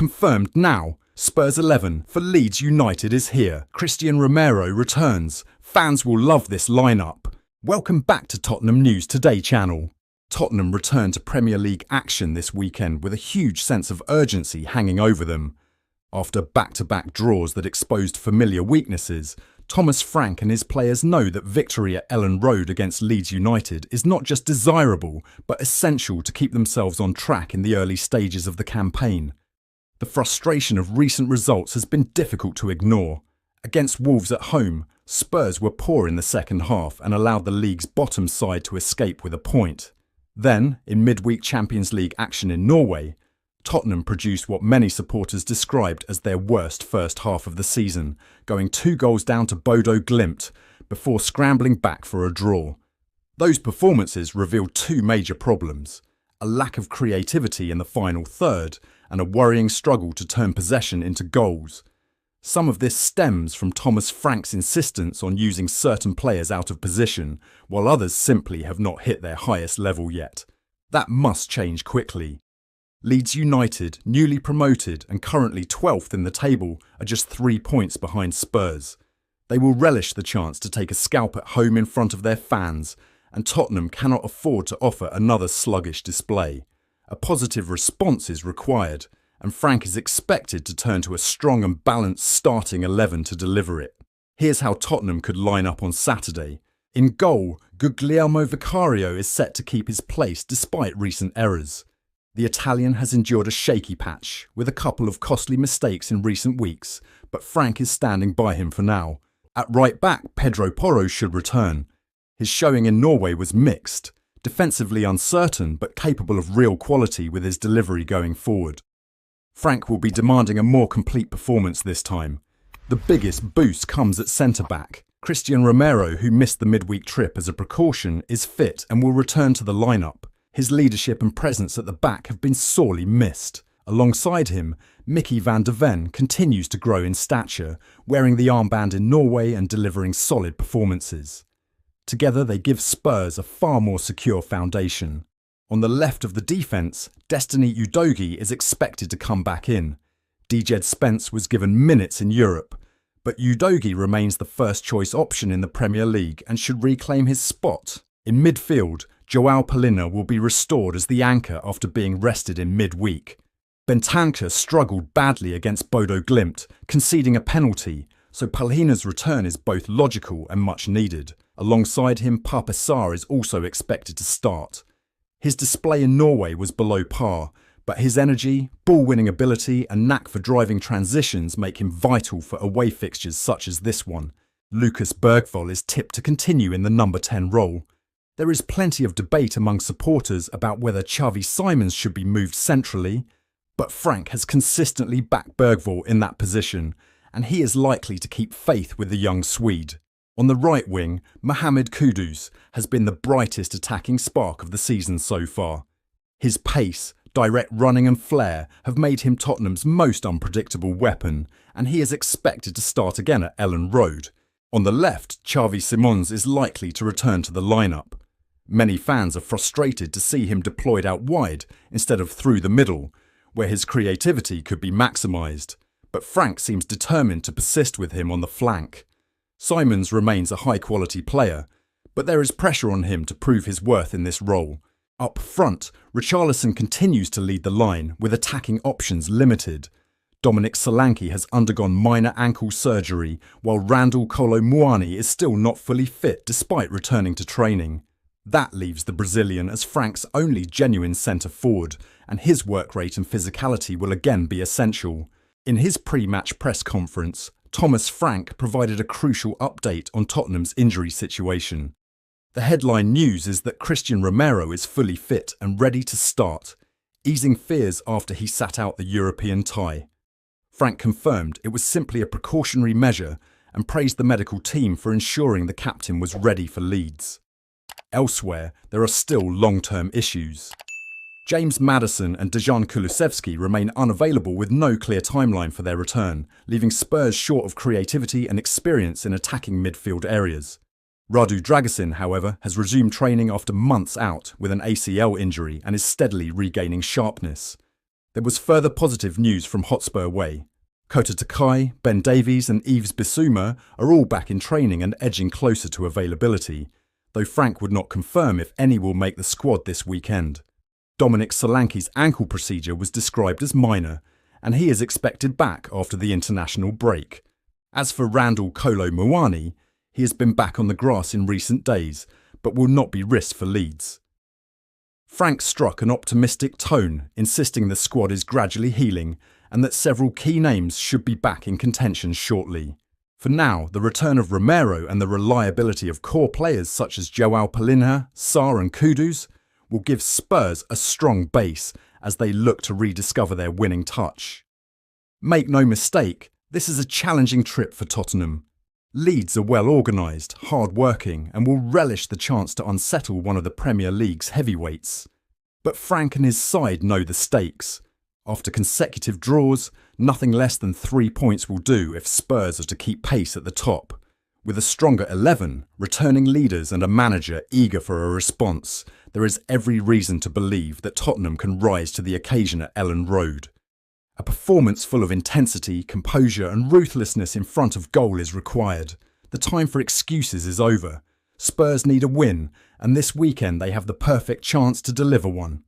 Confirmed now. Spurs 11 for Leeds United is here. Christian Romero returns. Fans will love this lineup. Welcome back to Tottenham News Today channel. Tottenham return to Premier League action this weekend with a huge sense of urgency hanging over them. After back-to-back draws that exposed familiar weaknesses, Thomas Frank and his players know that victory at Elland Road against Leeds United is not just desirable, but essential to keep themselves on track in the early stages of the campaign. The frustration of recent results has been difficult to ignore. Against Wolves at home, Spurs were poor in the second half and allowed the league's bottom side to escape with a point. Then, in midweek Champions League action in Norway, Tottenham produced what many supporters described as their worst first half of the season, going 2 goals down to Bodo Glimt before scrambling back for a draw. Those performances revealed 2 major problems: a lack of creativity in the final third and a worrying struggle to turn possession into goals. Some of this stems from Thomas Frank's insistence on using certain players out of position, while others simply have not hit their highest level yet. That must change quickly. Leeds United, newly promoted and currently 12th in the table, are just 3 points behind Spurs. They will relish the chance to take a scalp at home in front of their fans, and Tottenham cannot afford to offer another sluggish display. A positive response is required, and Frank is expected to turn to a strong and balanced starting 11 to deliver it. Here's how Tottenham could line up on Saturday. In goal, Guglielmo Vicario is set to keep his place despite recent errors. The Italian has endured a shaky patch, with a couple of costly mistakes in recent weeks, but Frank is standing by him for now. At right back, Pedro Porro should return. His showing in Norway was mixed, defensively uncertain but capable of real quality with his delivery going forward. Frank will be demanding a more complete performance this time. The biggest boost comes at centre-back. Christian Romero, who missed the midweek trip as a precaution, is fit and will return to the lineup. His leadership and presence at the back have been sorely missed. Alongside him, Mickey van der Ven continues to grow in stature, wearing the armband in Norway and delivering solid performances. Together they give Spurs a far more secure foundation. On the left of the defence, Destiny Udogie is expected to come back in. Djed Spence was given minutes in Europe, but Udogie remains the first choice option in the Premier League and should reclaim his spot. In midfield, Joao Palhinha will be restored as the anchor after being rested in midweek. Bentancur struggled badly against Bodo Glimt, conceding a penalty, so Palhinha's return is both logical and much needed. Alongside him, Pape Sarr is also expected to start. His display in Norway was below par, but his energy, ball-winning ability and knack for driving transitions make him vital for away fixtures such as this one. Lucas Bergvall is tipped to continue in the number 10 role. There is plenty of debate among supporters about whether Xavi Simons should be moved centrally, but Frank has consistently backed Bergvall in that position, and he is likely to keep faith with the young Swede. On the right wing, Mohamed Kudus has been the brightest attacking spark of the season so far. His pace, direct running and flair have made him Tottenham's most unpredictable weapon, and he is expected to start again at Elland Road. On the left, Xavi Simons is likely to return to the lineup. Many fans are frustrated to see him deployed out wide instead of through the middle, where his creativity could be maximised, but Frank seems determined to persist with him on the flank. Simons remains a high-quality player, but there is pressure on him to prove his worth in this role. Up front, Richarlison continues to lead the line, with attacking options limited. Dominic Solanke has undergone minor ankle surgery, while Randall Kolo Muani is still not fully fit despite returning to training. That leaves the Brazilian as Frank's only genuine centre-forward, and his work rate and physicality will again be essential. In his pre-match press conference, Thomas Frank provided a crucial update on Tottenham's injury situation. The headline news is that Christian Romero is fully fit and ready to start, easing fears after he sat out the European tie. Frank confirmed it was simply a precautionary measure and praised the medical team for ensuring the captain was ready for Leeds. Elsewhere, there are still long-term issues. James Maddison and Dejan Kulusevski remain unavailable with no clear timeline for their return, leaving Spurs short of creativity and experience in attacking midfield areas. Radu Dragusin, however, has resumed training after months out with an ACL injury and is steadily regaining sharpness. There was further positive news from Hotspur Way. Kota Takai, Ben Davies and Yves Bissouma are all back in training and edging closer to availability, though Frank would not confirm if any will make the squad this weekend. Dominic Solanke's ankle procedure was described as minor, and he is expected back after the international break. As for Randall Kolo Muani, he has been back on the grass in recent days, but will not be risked for Leeds. Frank struck an optimistic tone, insisting the squad is gradually healing and that several key names should be back in contention shortly. For now, the return of Romero and the reliability of core players such as Joao Palinha, Sarr and Kudus will give Spurs a strong base as they look to rediscover their winning touch. Make no mistake, this is a challenging trip for Tottenham. Leeds are well organised, hard-working and will relish the chance to unsettle one of the Premier League's heavyweights. But Frank and his side know the stakes. After consecutive draws, nothing less than 3 points will do if Spurs are to keep pace at the top. With a stronger 11, returning leaders and a manager eager for a response, there is every reason to believe that Tottenham can rise to the occasion at Elland Road. A performance full of intensity, composure and ruthlessness in front of goal is required. The time for excuses is over. Spurs need a win, and this weekend they have the perfect chance to deliver one.